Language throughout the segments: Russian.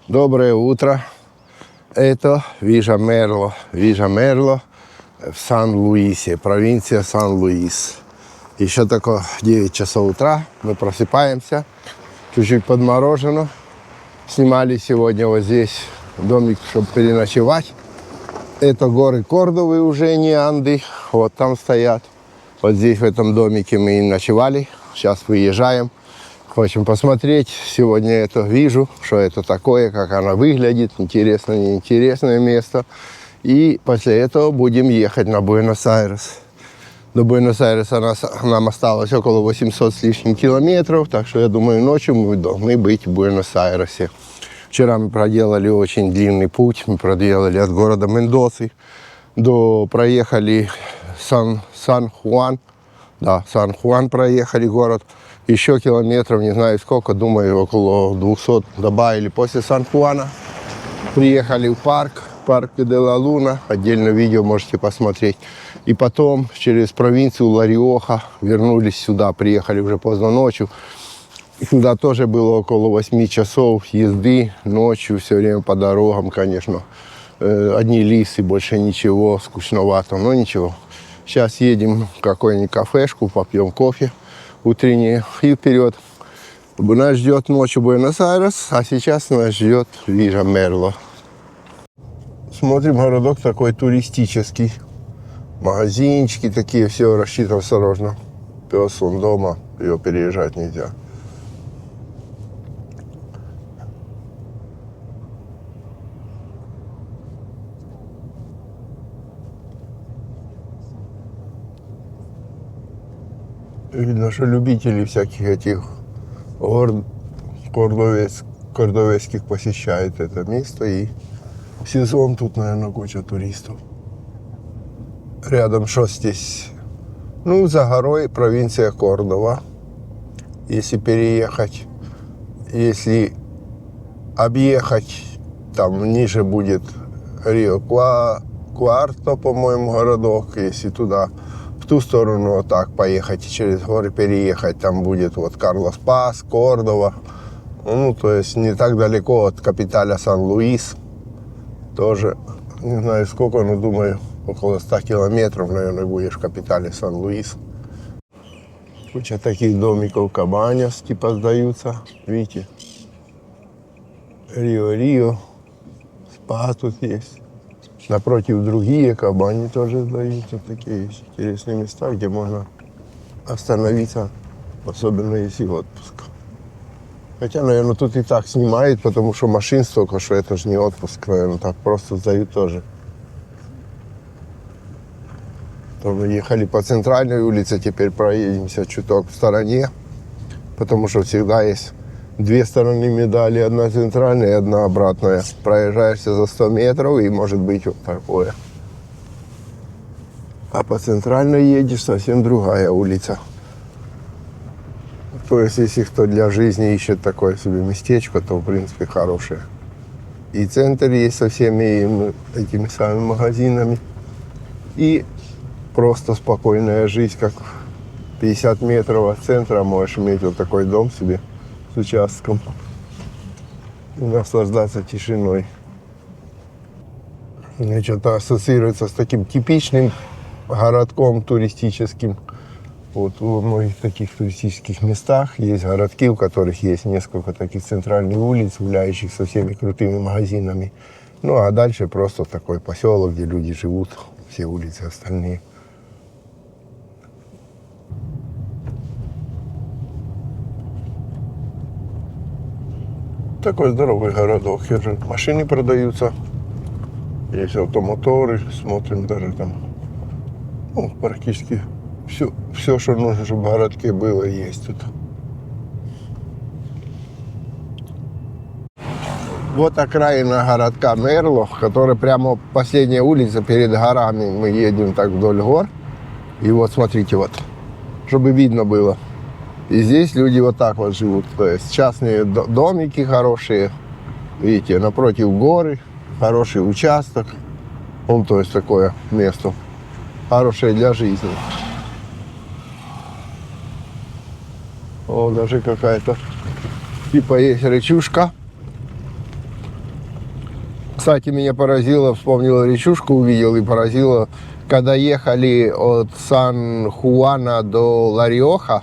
Доброе утро. Это Вижа-Мерло в Сан-Луисе, провинция Сан-Луис. Еще только 9 часов утра, мы просыпаемся, чуть-чуть подморожено. Снимали сегодня вот здесь домик, чтобы переночевать. Это горы Кордовы, уже не Анды, вот там стоят. Вот здесь в этом домике мы и ночевали, сейчас выезжаем. Хочем посмотреть, сегодня это вижу, что это такое, как оно выглядит, интересное, неинтересное место. И после этого будем ехать на Буэнос-Айрес. До Буэнос-Айреса нам осталось около 800 с лишним километров, так что я думаю, ночью мы должны быть в Буэнос-Айресе. Вчера мы проделали очень длинный путь, мы проделали от города Мендосы проехали Сан-Хуан. Да, Сан-Хуан проехали город. Еще километров, не знаю сколько, думаю, около 200 добавили. После Сан-Хуана приехали в парк Де-ла-Луна. Отдельно видео можете посмотреть. И потом через провинцию Ла-Риоха вернулись сюда, приехали уже поздно ночью. Сюда тоже было около 8 часов езды ночью, все время по дорогам, конечно. Одни лисы, больше ничего, скучновато, но ничего. Сейчас едем в какую-нибудь кафешку, попьем кофе утреннее и вперед. Нас ждет ночью Буэнос-Айрес, а сейчас нас ждет Вижа-Мерло. Смотрим, городок такой туристический. Магазинчики такие, все рассчитано осторожно. Пес он дома, его переезжать нельзя. Видно, что любители всяких этих гор кордовецких посещают это место. И в сезон тут, наверное, куча туристов. Рядом что здесь? Ну, за горой провинция Кордова. Если переехать, если объехать, там ниже будет Рио-Куарто, по-моему, городок. Если туда, в ту сторону, вот так поехать и через горы переехать, там будет вот Карлос-Пас, Кордова. Ну, то есть не так далеко от капиталя Сан-Луис. Тоже, не знаю сколько, но думаю, около 100 километров, наверное, будешь в капитале Сан-Луис. Куча таких домиков Кабаньяс типа сдаются, видите. Рио-Рио, спа тут есть. Напротив другие кабани тоже сдаются, такие есть интересные места, где можно остановиться, особенно если отпуск. Хотя, наверное, тут и так снимают, потому что машин столько, что это же не отпуск, наверное, так просто сдают тоже. То мы ехали по центральной улице, теперь проедемся чуток в стороне, потому что всегда есть две стороны медали, одна центральная и одна обратная. Проезжаешься за 100 метров и может быть вот такое. А по центральной едешь, совсем другая улица. То есть, если кто для жизни ищет такое себе местечко, то, в принципе, хорошее. И центр есть со всеми этими самыми магазинами. И просто спокойная жизнь, как 50 метров от центра можешь иметь вот такой дом себе с участком и наслаждаться тишиной. Мне что-то ассоциируется с таким типичным городком туристическим. Вот во многих таких туристических местах есть городки, у которых есть несколько таких центральных улиц, гуляющих со всеми крутыми магазинами. Ну а дальше просто такой поселок, где люди живут, все улицы остальные. Такой здоровый городок. Машины продаются, есть автомоторы, смотрим даже там, ну, практически все, что нужно, чтобы в городке было, есть тут. Вот окраина городка Мерло, который прямо последняя улица перед горами. Мы едем так вдоль гор. И вот смотрите, вот, чтобы видно было. И здесь люди вот так вот живут. То есть частные домики хорошие. Видите, напротив горы, хороший участок. Он, то есть такое место хорошее для жизни. О, даже какая-то типа есть речушка. Кстати, меня поразило, вспомнил речушку, увидел и поразило, когда ехали от Сан-Хуана до Ла-Риоха,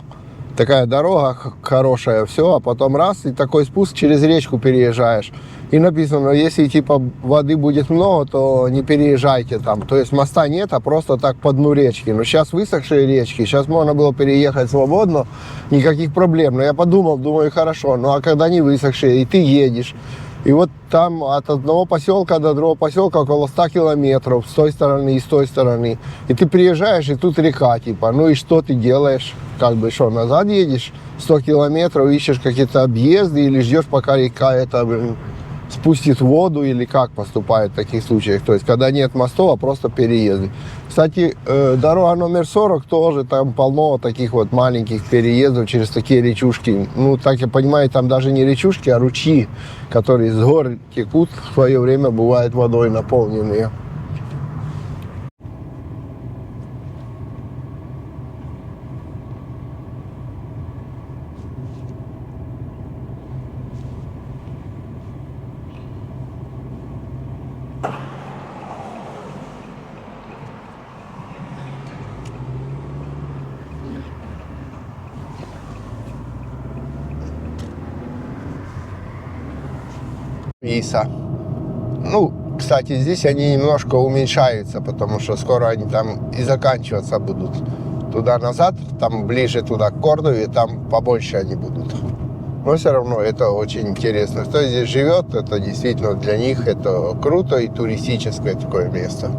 такая дорога хорошая, все, а потом раз, и такой спуск через речку переезжаешь. И написано, если типа воды будет много, то не переезжайте там. То есть моста нет, а просто так по дну речки. Но сейчас высохшие речки, сейчас можно было переехать свободно, никаких проблем. Но я подумал, думаю, хорошо, ну а когда не высохшие, и ты едешь, и вот там от одного поселка до другого поселка около 100 километров с той стороны и с той стороны. И ты приезжаешь, и тут река, типа, ну и что ты делаешь? Как бы что, назад едешь 100 километров, ищешь какие-то объезды или ждешь, пока река это спустит воду, или как поступает в таких случаях. То есть, когда нет мостов, а просто переезды. Кстати, дорога номер 40 тоже, там полно таких вот маленьких переездов через такие речушки. Ну, так я понимаю, там даже не речушки, а ручьи, которые с гор текут, в свое время бывают водой наполненные. Иса. Ну, кстати, здесь они немножко уменьшаются, потому что скоро они там и заканчиваться будут. Туда-назад, там ближе туда к Кордове, там побольше они будут. Но все равно это очень интересно. Кто здесь живет, это действительно для них это круто и туристическое такое место.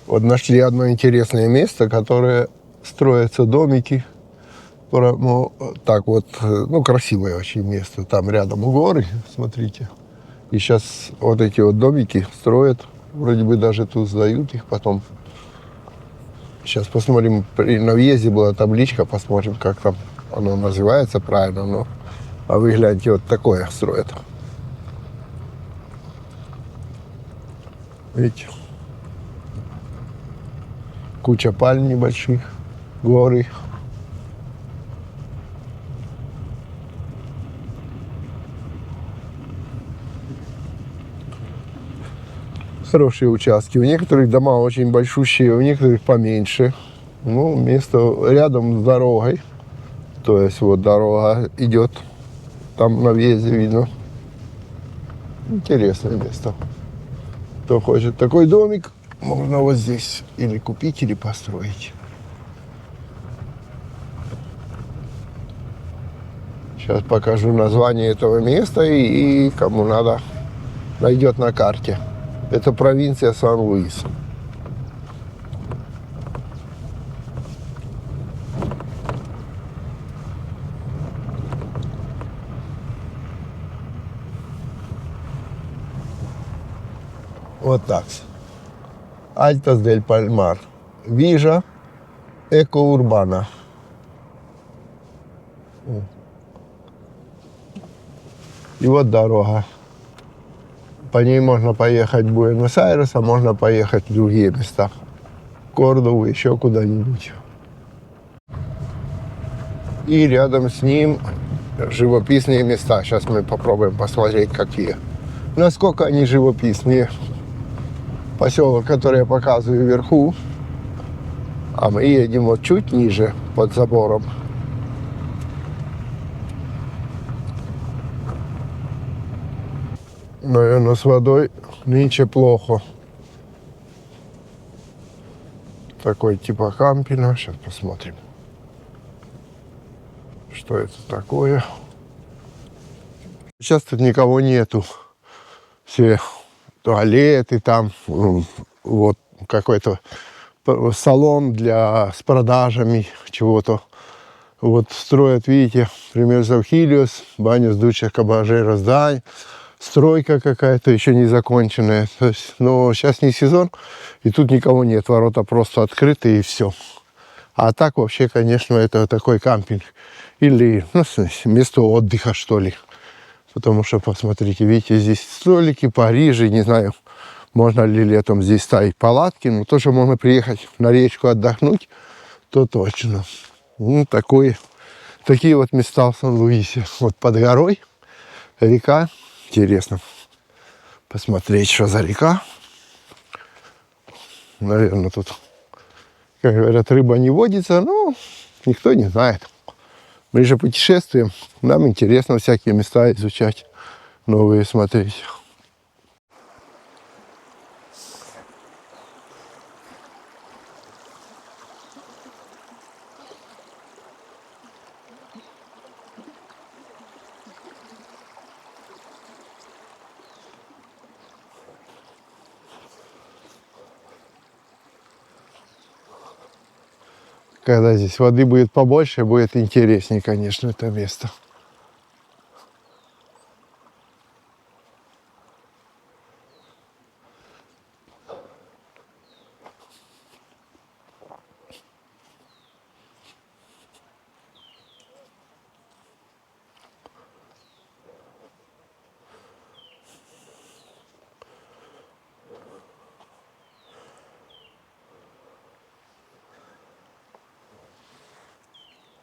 Вот нашли одно интересное место, которое строятся домики. Ну, так вот, ну, красивое очень место. Там рядом горы, смотрите. И сейчас вот эти вот домики строят. Вроде бы даже тут сдают их потом. Сейчас посмотрим. На въезде была табличка, посмотрим, как там оно называется правильно. Но... А вы гляньте, вот такое строят. Видите? Куча пальм небольших, горы. Хорошие участки. У некоторых дома очень большущие, у некоторых поменьше. Ну, место рядом с дорогой. То есть вот дорога идет. Там на въезде видно. Интересное место. Кто хочет такой домик, можно вот здесь или купить, или построить. Сейчас покажу название этого места, и кому надо, найдет на карте. Это провинция Сан-Луис. Вот так. Альтос дель Пальмар. Вижа Эко-Урбана. И вот дорога. По ней можно поехать в Буэнос-Айрес, а можно поехать в другие места. Кордову, еще куда-нибудь. И рядом с ним живописные места. Сейчас мы попробуем посмотреть, какие. Насколько они живописные. Поселок, который я показываю вверху. А мы едем вот чуть ниже, под забором. Наверное, с водой нынче плохо. Такой типа кампина. Сейчас посмотрим, что это такое. Сейчас тут никого нету. Все туалеты там. Вот какой-то салон с продажами чего-то. Вот строят, видите, пример Завхилиос, баня с дучих кабажей раздань. Стройка какая-то еще не законченная. То есть, но сейчас не сезон, и тут никого нет. Ворота просто открыты, и все. А так вообще, конечно, это такой кампинг. Или место отдыха, что ли. Потому что, посмотрите, видите, здесь столики, Парижи, не знаю, можно ли летом здесь ставить палатки. Но то, что можно приехать на речку отдохнуть, то точно. Ну, такие вот места в Сан-Луисе. Вот под горой река. Интересно посмотреть, что за река. Наверное, тут, как говорят, рыба не водится, но никто не знает. Мы же путешествуем, нам интересно всякие места изучать, новые смотреть. Когда здесь воды будет побольше, будет интереснее, конечно, это место.